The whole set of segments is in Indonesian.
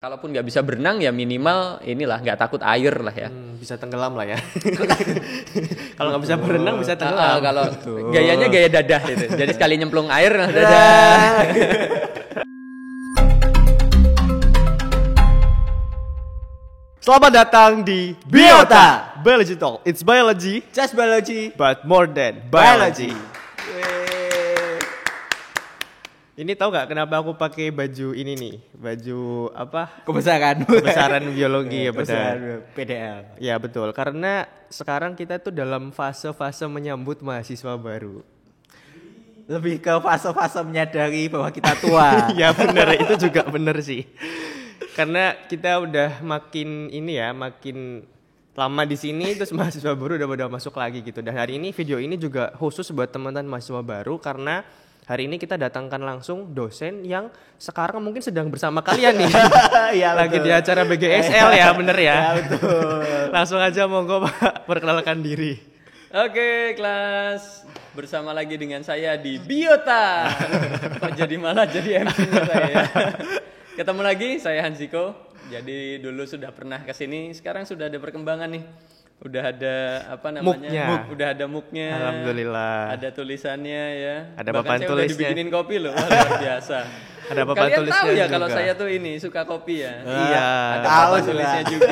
Kalaupun nggak bisa berenang ya minimal inilah nggak takut air lah ya. Bisa tenggelam lah ya. Kalau nggak bisa berenang bisa tenggelam. Kalau gayanya gaya dadah gitu. Jadi sekali nyemplung air dadah. Selamat datang di Biota Biology Talk. It's biology, Just biology, but more than biology. biology. Ini tahu nggak kenapa aku pakai baju ini nih? Baju apa? Kebesaran. Kebesaran biologi ya benar. Kebesaran PDL. Ya betul. Karena sekarang kita tuh dalam fase-fase menyambut mahasiswa baru. Lebih ke fase-fase menyadari bahwa kita tua. Ya benar, itu juga benar sih. Karena kita udah makin ini ya, makin lama di sini terus mahasiswa baru udah pada masuk lagi gitu. Dan hari ini video ini juga khusus buat teman-teman mahasiswa baru karena hari ini kita datangkan langsung dosen yang sekarang mungkin sedang bersama kalian nih. Iya, lagi betul. di acara BGSL ya, bener ya? Ya betul. Langsung aja monggo Pak, perkenalkan diri. Oke kelas, bersama lagi dengan saya di Biota. Kok jadi malah jadi MC-nya saya ya. Ketemu lagi, saya Hansiko. Jadi dulu sudah pernah kesini, sekarang sudah ada perkembangan nih. Udah ada apa namanya? Udah ada muknya. Alhamdulillah. Ada tulisannya ya. Ada Bahkan papan saya tulisnya. udah dibikinin kopi loh, luar biasa. Ada papan Kalian tulisnya tahu ya juga. kalau saya tuh ini suka kopi ya. Iya. Ada Tahu papan juga. tulisnya juga.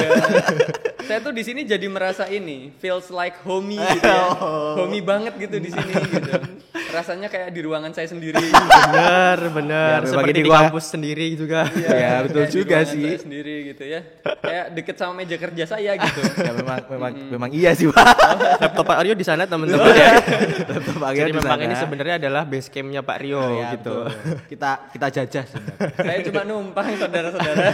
Saya tuh di sini jadi merasa ini, feels like homey gitu ya. Homey banget gitu di sini gitu. Rasanya kayak di ruangan saya sendiri. Bener. Biar Seperti berbagi di di kampus sendiri juga. Ya, betul Kayak di juga ruangan sih. saya sendiri gitu ya. Kayak deket sama meja kerja saya gitu. Ya memang iya sih, Pak. Laptop Pak Rio di sana teman-teman ya. Laptop Pak Rio Jadi di memang sana. ini sebenarnya adalah base campnya Pak Rio Ya, gitu. betul. Kita jajah sebenarnya. Saya cuma numpang saudara-saudara.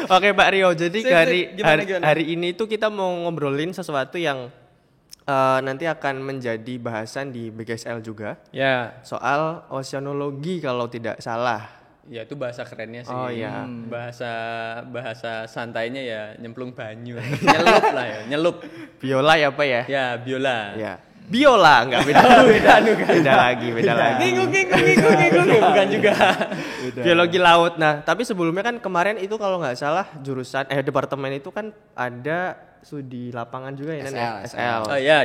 Oke Pak Rio, jadi Sip, gimana? hari ini tuh kita mau ngobrolin sesuatu yang nanti akan menjadi bahasan di BGSL juga. Ya, Soal oceanologi kalau tidak salah. ya itu bahasa kerennya sih. Oh, iya. Bahasa santainya ya nyemplung banyu. Nyelup lah ya, nyelup. Biola ya Pak ya? Ya, biola. Ya. Biola enggak beda. Beda lagi. Ngikung, bukan juga. Biologi laut. Nah, tapi sebelumnya kan kemarin itu kalau nggak salah jurusan departemen itu kan ada studi lapangan juga ya Nan, ya? SL. Oh ya,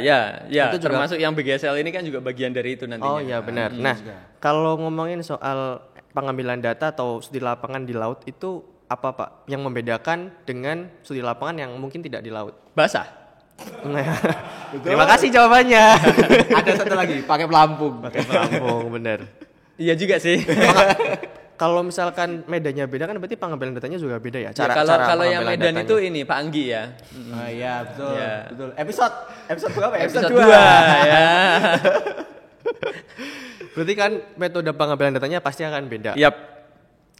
Itu juga- termasuk yang BGSL ini kan juga bagian dari itu nantinya. Oh iya benar. Nah, kalau ngomongin soal pengambilan data atau studi lapangan di laut itu apa Pak yang membedakan dengan studi lapangan yang mungkin tidak di laut? Basah. Terima kasih jawabannya. Ada satu lagi, pakai pelampung. Pakai pelampung, bener. Iya juga sih. Kalau misalkan medannya beda kan berarti pengambilan datanya juga beda ya? Ya, kalau yang pengambilan Medan datanya. itu ini Pak Anggi ya. Oh iya, betul. Iya. Betul. Episode berapa ya? Episode 2 2. ya. Berarti kan metode pengambilan datanya pasti akan beda. Yap.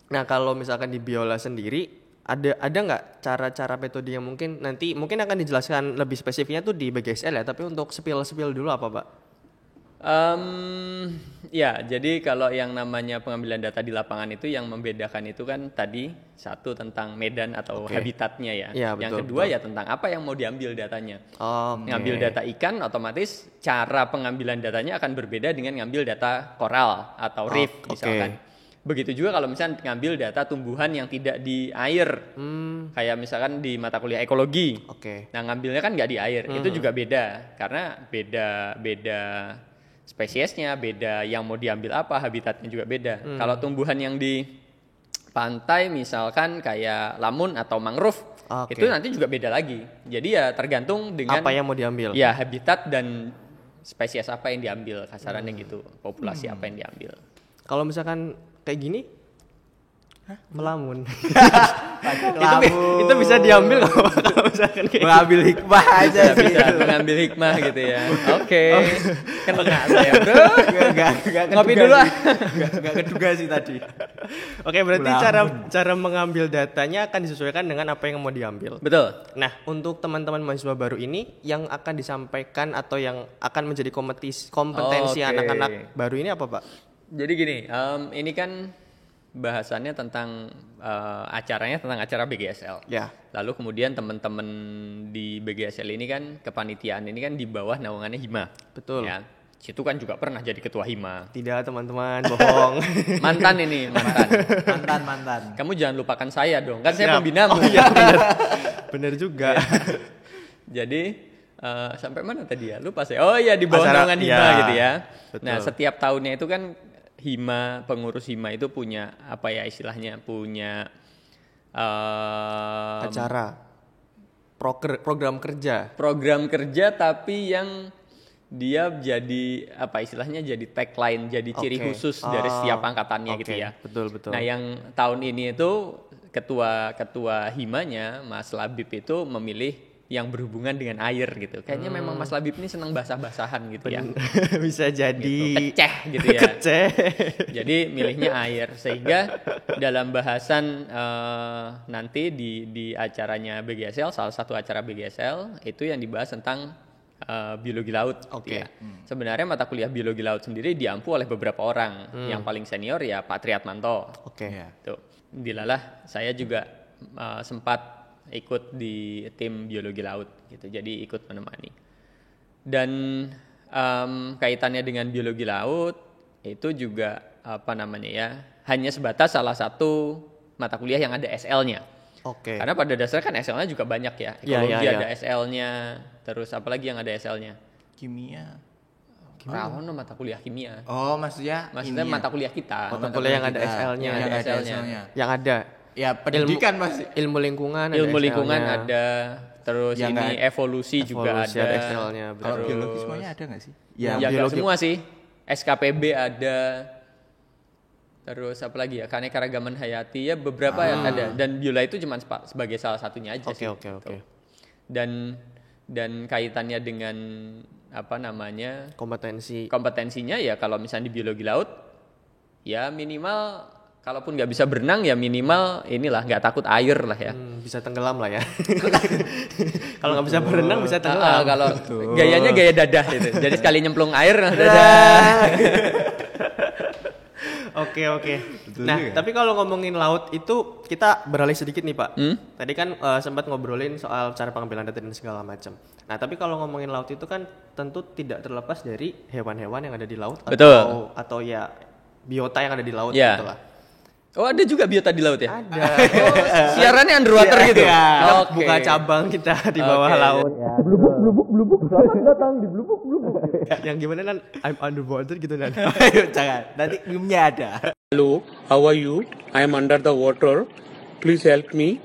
Nah kalau misalkan di biola sendiri ada nggak cara-cara metode yang mungkin nanti mungkin akan dijelaskan lebih spesifiknya tuh di BGSL ya, tapi untuk spill dulu apa Pak? Ya, jadi kalau yang namanya pengambilan data di lapangan itu yang membedakan itu kan tadi satu tentang medan atau Oke. habitatnya ya. Iya, Yang betul, kedua betul. ya tentang apa yang mau diambil datanya. Oke. Ngambil data ikan otomatis cara pengambilan datanya akan berbeda dengan ngambil data koral atau reef oke. misalkan. Begitu juga kalau misalnya ngambil data tumbuhan yang tidak di air. Kayak misalkan di mata kuliah ekologi. Oke. Nah, ngambilnya kan nggak di air. Itu juga beda karena beda spesiesnya, beda yang mau diambil apa, habitatnya juga beda. Kalau tumbuhan yang di pantai misalkan kayak lamun atau mangrove, Oke. itu nanti juga beda lagi. Jadi ya tergantung dengan Apa yang mau diambil? ya habitat dan spesies apa yang diambil, kasarannya gitu. Populasi apa yang diambil. Kalau misalkan kayak gini, melamun. Itu bisa diambil kalau misalkan kayak mengambil hikmah aja Ya, sih. bisa mengambil hikmah gitu ya. Oke. Kan enggak saya, Bro. Enggak Ngopi dulu ah. Enggak keduga sih tadi. Oke, berarti Melamun. cara mengambil datanya akan disesuaikan dengan apa yang mau diambil. Betul. Nah, untuk teman-teman mahasiswa baru ini yang akan disampaikan atau yang akan menjadi kompetensi Oke. anak-anak baru ini apa, Pak? Jadi gini, ini kan bahasannya tentang acaranya tentang acara BGSL. Ya. Lalu kemudian teman-teman di BGSL ini kan kepanitiaan ini kan di bawah naungannya Hima. Betul. Ya. Situ kan juga pernah jadi ketua hima. Tidak teman-teman, bohong. Mantan ini, mantan. Mantan. Kamu jangan lupakan saya dong, kan saya Siap. pembinamu. Oh iya bener juga. Jadi sampai mana tadi ya? Lupa saya. Oh iya, di bawah Acara- naungan hima ya, gitu ya. betul. Nah, setiap tahunnya itu kan hima, pengurus hima itu punya apa ya istilahnya? Punya Acara program kerja. program kerja, tapi yang dia jadi apa istilahnya, jadi tagline, jadi ciri Oke. khusus dari setiap angkatannya gitu Oke, ya. betul. Nah, yang tahun ini itu ketua himanya Mas Labib itu memilih yang berhubungan dengan air gitu. Kayaknya memang Mas Labib ini senang basah-basahan gitu ya. Bisa jadi Keceh gitu ya. Keceh. Jadi milihnya air, sehingga dalam bahasan nanti di acaranya BGSL, salah satu acara BGSL itu yang dibahas tentang biologi laut. Gitu Oke. ya. Sebenarnya mata kuliah biologi laut sendiri diampu oleh beberapa orang. Yang paling senior ya Pak Triatmanto. Oke. Tuh, dilalah saya juga sempat ikut di tim biologi laut gitu. Jadi ikut menemani. Dan kaitannya dengan biologi laut itu juga apa namanya ya, hanya sebatas salah satu mata kuliah yang ada SL-nya. Oke. Karena pada dasarnya kan SL-nya juga banyak ya. Iya, Ekologi iya, ada iya. SL-nya, terus apalagi yang ada SL-nya? Kimia. Rawono mata kuliah kimia. Oh, maksudnya Maksudnya ini ya? mata kuliah kita. Mata kuliah yang ada SL-nya. Yang Yang ada ada SL-nya. SL-nya. Yang ada Ya, pendidikan masih. ilmu lingkungan ada Ilmu lingkungan SL-nya. ada, terus Yang ini nggak- evolusi juga Evolusi ada. SL-nya. Kalau Terus- biologi semuanya ada nggak sih? Ya, nggak biologi- semua sih. SKPB ada. Terus apa lagi ya? Keanekaragaman hayati ya beberapa yang ada, dan biola itu cuma sebagai salah satunya aja sih. Oke. Gitu. Dan kaitannya dengan apa namanya? Kompetensinya ya kalau misalnya di biologi laut ya minimal, kalaupun nggak bisa berenang ya minimal inilah nggak takut air lah ya. Bisa tenggelam lah ya. Kalau nggak bisa berenang bisa tenggelam. Kalau gayanya gaya dadah gitu. Jadi sekali nyemplung air dadah. Oke. Nah, tapi kalau ngomongin laut itu kita beralih sedikit nih Pak. Tadi kan sempat ngobrolin soal cara pengambilan data dan segala macam. Nah, tapi kalau ngomongin laut itu kan tentu tidak terlepas dari hewan-hewan yang ada di laut Betul. atau ya biota yang ada di laut Ya. gitu lah. Oh, ada juga biota di laut ya? Ada. Siarannya underwater gitu. Kita Oke. buka cabang kita di bawah Oke. laut. Blubuk, selamat datang di blubuk. Yang gimana kan I'm underwater gitu kan. Ayo, jangan. Nanti filmnya ada. Hello, how are you? I am under the water. Please help me.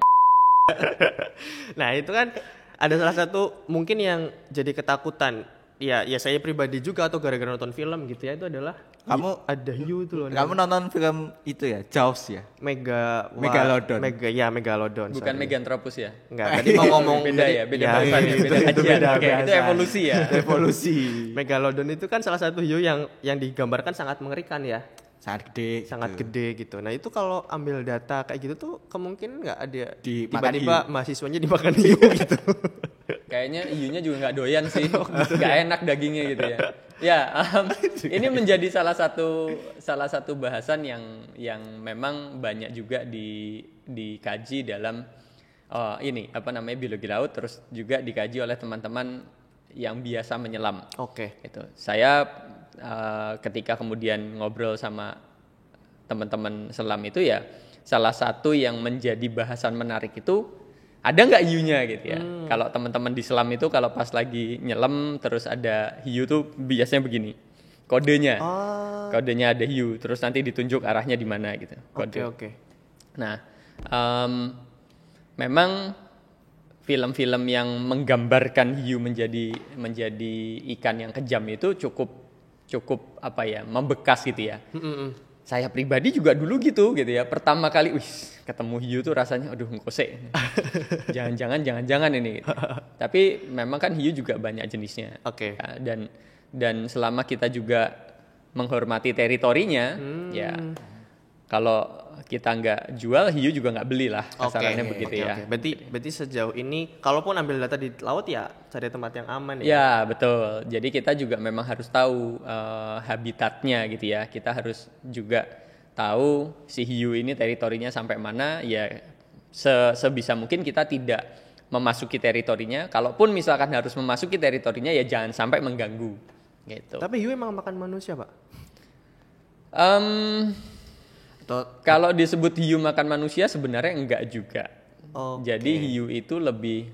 Nah, itu kan ada salah satu mungkin yang jadi ketakutan. Ya saya pribadi juga atau gara-gara nonton film gitu ya, itu adalah Kamu- ada hiu itu loh. Kamu nonton film itu ya, Jaws ya? Megalodon. Megalodon. Bukan sorry. Meganthropus ya? Enggak, tadi mau ngomong Beda ya, beda ya, bahasan ya, beda itu kajian. beda Oke, itu bahasan. evolusi ya. Revolusi. Megalodon itu kan salah satu hiu yang digambarkan sangat mengerikan ya. Sangat gede. Sangat gede gitu. Nah, itu kalau ambil data kayak gitu tuh kemungkinan nggak ada Dimakan tiba-tiba mahasiswanya dimakan hiu gitu. Kayaknya hiunya juga nggak doyan sih, nggak enak dagingnya gitu ya. Ya, ini menjadi salah satu bahasan yang memang banyak juga dikaji dalam ini apa namanya biologi laut, terus juga dikaji oleh teman-teman yang biasa menyelam. Oke. Itu saya ketika kemudian ngobrol sama teman-teman selam itu ya salah satu yang menjadi bahasan menarik itu ada nggak hiunya gitu ya. Kalau teman-teman di selam itu kalau pas lagi nyelam terus ada hiu tuh biasanya begini kodenya. Kodenya ada hiu, terus nanti ditunjuk arahnya di mana gitu. Kode. Oke. Nah, memang film-film yang menggambarkan hiu menjadi ikan yang kejam itu cukup apa ya, membekas gitu ya. Saya pribadi juga dulu gitu ya. Pertama kali ketemu hiu tuh rasanya aduh ngkose. Jangan-jangan ini gitu. Tapi memang kan hiu juga banyak jenisnya. Oke. Ya, dan selama kita juga menghormati teritorinya, ya kalau kita nggak jual, hiu juga nggak beli lah, kasarannya begitu ya. Oke. Berarti sejauh ini, kalaupun ambil data di laut ya cari tempat yang aman ya. Ya betul. Jadi kita juga memang harus tahu habitatnya gitu ya. Kita harus juga tahu si hiu ini teritorinya sampai mana. Ya sebisa mungkin kita tidak memasuki teritorinya. Kalaupun misalkan harus memasuki teritorinya ya jangan sampai mengganggu. Gitu. Tapi hiu emang makan manusia, Pak? Kalau disebut hiu makan manusia sebenarnya enggak juga. Oke. Jadi hiu itu lebih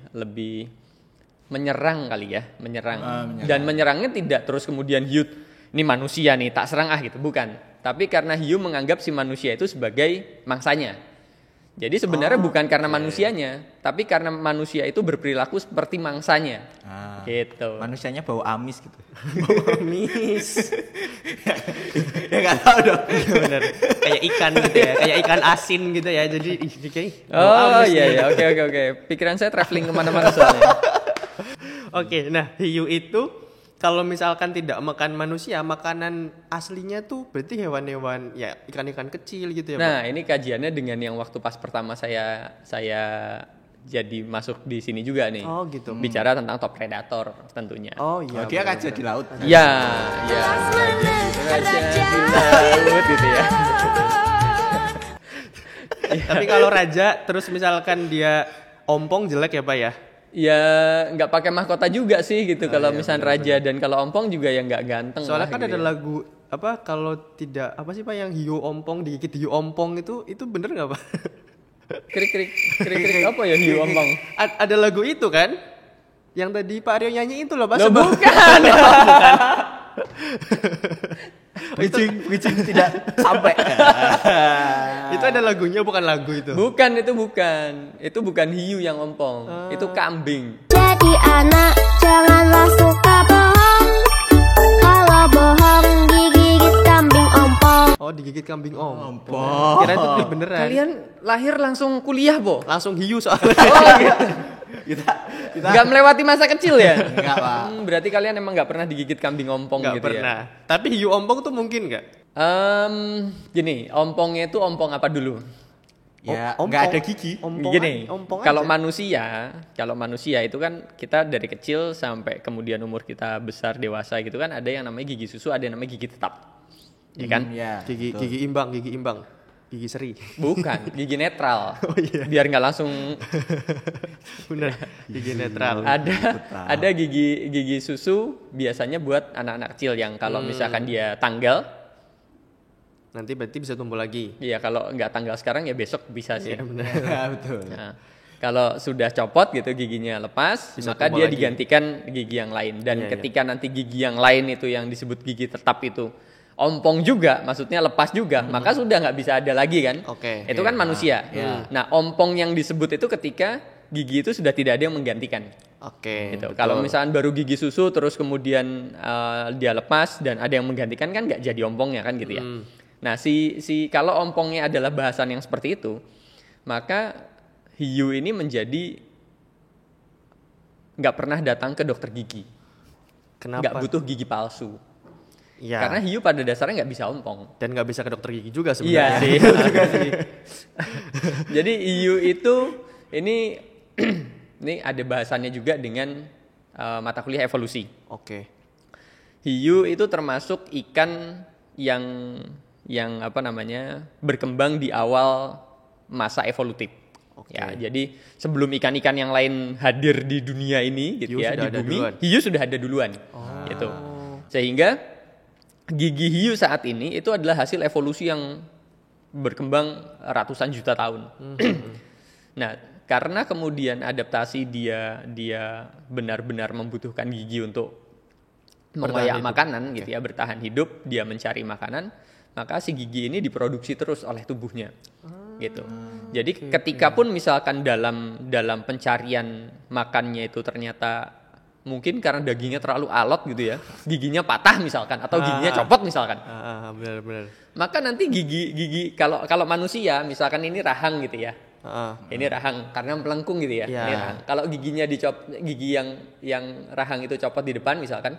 menyerang kali ya, menyerang. Dan menyerangnya tidak terus kemudian hiu ini manusia nih tak serang gitu, bukan. Tapi karena hiu menganggap si manusia itu sebagai mangsanya. Jadi sebenarnya bukan karena manusianya, tapi karena manusia itu berperilaku seperti mangsanya. Gitu. Manusianya bau amis gitu. Amis. Ya nggak tahu dong. Bener. Kayak ikan gitu ya, kayak ikan asin gitu ya. Jadi kayak Oh iya, oke. Pikiran saya traveling kemana-mana soalnya. Oke, nah hiu itu kalau misalkan tidak makan manusia, makanan aslinya tuh berarti hewan-hewan ya ikan-ikan kecil gitu ya, Pak? Nah, ini kajiannya dengan yang waktu pas pertama saya jadi masuk di sini juga nih. Oh, gitu. Bicara tentang top predator tentunya. Oh iya. Dia benar, raja di laut. Ya. Raja di laut gitu ya. Tapi kalau raja terus misalkan dia ompong jelek ya, Pak ya? Ya nggak pakai mahkota juga sih gitu kalau misalnya raja dan kalau ompong juga ya nggak ganteng. Soalnya lah, kan gitu ada ya. lagu apa kalau tidak apa sih Pak yang hiu ompong digigit hiu ompong itu bener nggak Pak? Krik apa ya hiu ompong? Ada lagu itu kan? Yang tadi Pak Aryo nyanyi itu loh Pak. Loh, bukan. Bridging tidak sampai. Itu ada lagunya bukan lagu itu. Bukan. Itu bukan hiu yang ompong. Itu kambing. Jadi anak janganlah suka bohong. Kalau bohong digigit kambing ompong. Oh digigit kambing ompong. Ompong. Kira itu beneran. Kalian lahir langsung kuliah, Bo? Langsung hiu soalnya. Oh gitu. Kita Nggak melewati masa kecil ya? Enggak, Pak. Berarti kalian emang nggak pernah digigit kambing ompong Nggak gitu pernah. ya? Tapi hiu ompong tuh mungkin nggak? Gini, ompongnya itu ompong apa dulu? Ya, Ompong. enggak ada gigi. Ompong Gini, ompong kalau aja. manusia itu kan kita dari kecil sampai kemudian umur kita besar dewasa gitu kan ada yang namanya gigi susu, ada yang namanya gigi tetap. Ya kan? Ya, betul. gigi imbang, gigi seri. Bukan, gigi netral. Oh iya. Biar nggak langsung Bener, gigi netral. ada gigi susu biasanya buat anak-anak kecil yang kalau misalkan dia tanggal, Nanti berarti bisa tumbuh lagi. ya kalau nggak tanggal sekarang ya besok bisa sih. Iya benar. Ya, betul. Nah, kalau sudah copot gitu giginya lepas, Bisa maka tumbuh dia lagi. digantikan gigi yang lain. Dan Iya, ketika nanti gigi yang lain itu yang disebut gigi tetap itu ompong juga, maksudnya lepas juga, maka sudah nggak bisa ada lagi kan? Oke, Itu kan manusia. Nah, ompong yang disebut itu ketika gigi itu sudah tidak ada yang menggantikan. Oke. Gitu. betul. Kalau misalnya baru gigi susu terus kemudian dia lepas dan ada yang menggantikan kan nggak jadi ompongnya kan gitu ya. Nah, si kalau ompongnya adalah bahasan yang seperti itu, maka hiu ini menjadi nggak pernah datang ke dokter gigi, Kenapa? nggak butuh gigi palsu, Ya. karena hiu pada dasarnya nggak bisa ompong. Dan nggak bisa ke dokter gigi juga Iya sebenarnya. sih, itu juga sih. Jadi hiu itu ini ini ada bahasannya juga dengan mata kuliah evolusi. Oke. Hiu itu termasuk ikan yang apa namanya berkembang di awal masa evolutif. Oke. Ya, jadi sebelum ikan-ikan yang lain hadir di dunia ini gitu Hiu ya sudah di ada bumi, duluan. hiu sudah ada duluan. Gitu. Sehingga gigi hiu saat ini itu adalah hasil evolusi yang berkembang ratusan juta tahun. Nah, karena kemudian adaptasi dia benar-benar membutuhkan gigi untuk mengoyak makanan gitu ya, bertahan hidup, dia mencari makanan, maka si gigi ini diproduksi terus oleh tubuhnya. Gitu. Jadi ketika pun misalkan dalam pencarian makannya itu ternyata mungkin karena dagingnya terlalu alot gitu ya, giginya patah misalkan atau giginya copot misalkan. Benar-benar. Maka nanti gigi kalau manusia misalkan ini rahang gitu ya. Ini rahang karena melengkung gitu ya. Ya. Ini rahang. Kalau giginya gigi yang rahang itu copot di depan misalkan,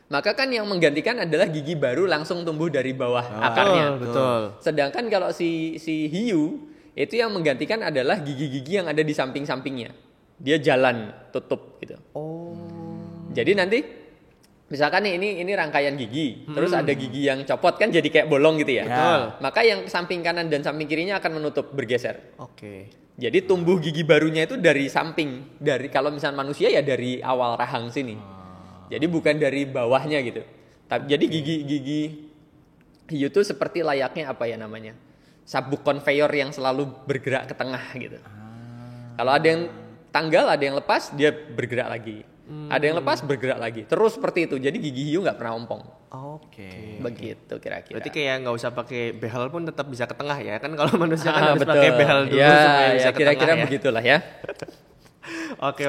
maka kan yang menggantikan adalah gigi baru langsung tumbuh dari bawah akarnya. Betul. Sedangkan kalau si hiu itu yang menggantikan adalah gigi-gigi yang ada di samping-sampingnya. Dia jalan tutup gitu. Jadi nanti misalkan nih ini rangkaian gigi, terus ada gigi yang copot kan jadi kayak bolong gitu ya. Betul. Maka yang samping kanan dan samping kirinya akan menutup bergeser. Oke. Jadi tumbuh gigi barunya itu dari samping. Dari kalau misalnya manusia ya dari awal rahang sini. Jadi bukan dari bawahnya gitu. Jadi gigi hiu itu seperti layaknya apa ya namanya? Sabuk konveyor yang selalu bergerak ke tengah gitu. Kalau ada yang tanggal, ada yang lepas, dia bergerak lagi. Ada yang lepas, bergerak lagi. Terus seperti itu. Jadi gigi hiu nggak pernah ompong. Oke. Begitu kira-kira. Berarti kayak nggak usah pakai behel pun tetap bisa ke tengah ya kan? Kalau manusia kan harus betul. pakai behel dulu supaya bisa ke kira-kira tengah ya. begitulah ya. Oke.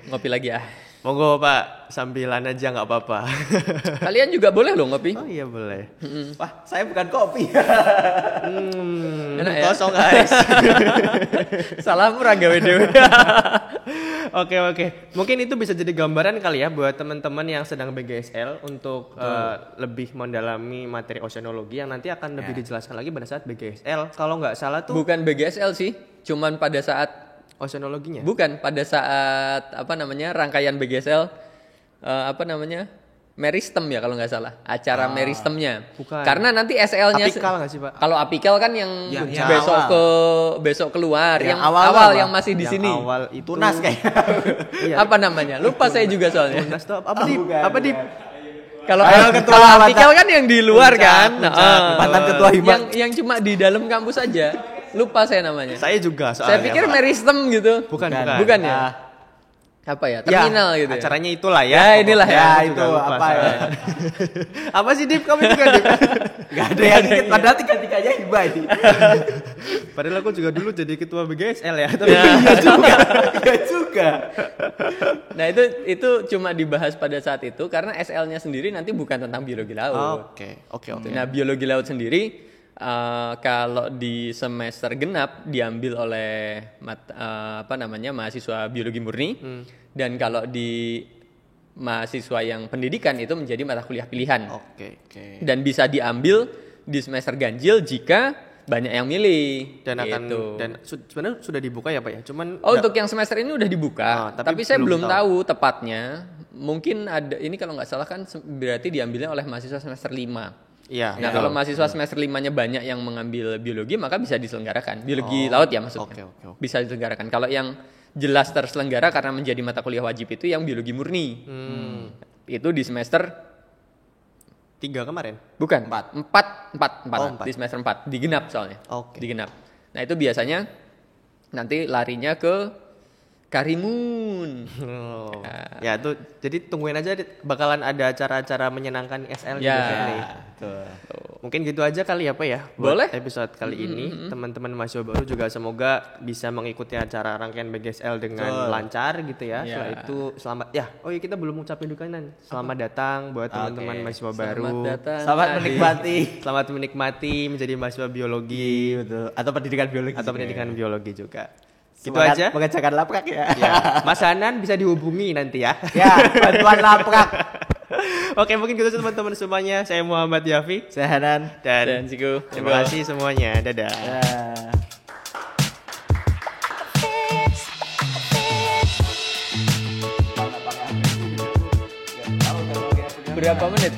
Ngopi lagi ah. Monggo Pak, sambilan aja nggak apa-apa. Kalian juga boleh loh ngopi. Oh iya boleh. Wah, saya bukan kopi. Enak ya? Kosong guys. Salah murah gawe dewe. Oke. Mungkin itu bisa jadi gambaran kali ya buat teman-teman yang sedang BGSL untuk lebih mendalami materi oceanologi yang nanti akan lebih dijelaskan lagi pada saat BGSL. Kalau nggak salah tuh Bukan BGSL sih, cuman pada saat oceanologinya. bukan pada saat rangkaian BGSL Meristem ya kalau nggak salah, acara Meristemnya. Bukan. Karena nanti SL-nya Apikal nggak sih Pak? Kalau apikal kan yang Yang besok keluar, yang awal awal apa? yang masih di Yang sini. awal itu Tunas kayak. Iya. Apa namanya? Lupa saya juga soalnya. Tunas tuh apa di Kalau Ketua kalau mantan- apikal kan yang di luar kan. mantan ketua hibah. Yang cuma di dalam kampus aja. Lupa saya namanya. Saya juga Saya soalnya. pikir Pak. Meristem gitu. Bukan. Bukan ya? Apa ya? Terminal gitu ya. Acaranya itulah ya. Ya, inilah Pokoknya ya. aku Itu juga lupa apa ya? soalnya. Apa sih Dip? Kamu juga Dip? Gak ada yang dikit, padahal tiga-tiganya hibah ini. Padahal aku juga dulu jadi ketua BGSL ya. Tapi Iya juga. Nah, itu cuma dibahas pada saat itu karena SL-nya sendiri nanti bukan tentang biologi laut. Oke. Nah, biologi laut sendiri kalau di semester genap diambil oleh mahasiswa biologi murni, dan kalau di mahasiswa yang pendidikan itu menjadi mata kuliah pilihan. Oke. Dan bisa diambil di semester ganjil jika banyak yang milih. Dan akan gitu. dan sebenarnya sudah dibuka ya Pak ya. Cuman Untuk yang semester ini udah dibuka, tapi tapi saya belum belum tahu tepatnya. Mungkin ada ini kalau nggak salah kan berarti diambilnya oleh mahasiswa semester 5. iya. Nah, kalau mahasiswa semester 5-nya banyak yang mengambil biologi, maka bisa diselenggarakan. Biologi laut ya maksudnya. Oke. Bisa diselenggarakan. Kalau yang jelas terselenggara karena menjadi mata kuliah wajib itu yang biologi murni. Itu di semester 3 kemarin. bukan 4 4. di semester 4 digenap soalnya. Oke. Digenap. Nah, itu biasanya nanti larinya ke Karimun. Ya itu jadi tungguin aja bakalan ada acara-acara menyenangkan SL Ya. juga nih. Mungkin gitu aja kali ya Pak ya. Buat Boleh. episode kali ini teman-teman mahasiswa baru juga semoga bisa mengikuti acara rangkaian BGSL dengan lancar gitu ya. Ya. Setelah itu selamat ya. Oh iya kita belum ngucapin dukanan. Selamat datang buat teman-teman mahasiswa baru. Selamat menikmati. Selamat menikmati menjadi mahasiswa biologi Betul. Atau pendidikan biologi. atau pendidikan biologi juga. Gitu Semangat aja. mengerjakan laprak ya. Ya. Mas Hanan bisa dihubungi nanti ya. Ya, bantuan laprak. Oke, mungkin gitu teman-teman semuanya. Saya Muhammad Yafi Saya Hanan. Dan Siku. terima kasih semuanya. Dadah. Ya. Berapa menit?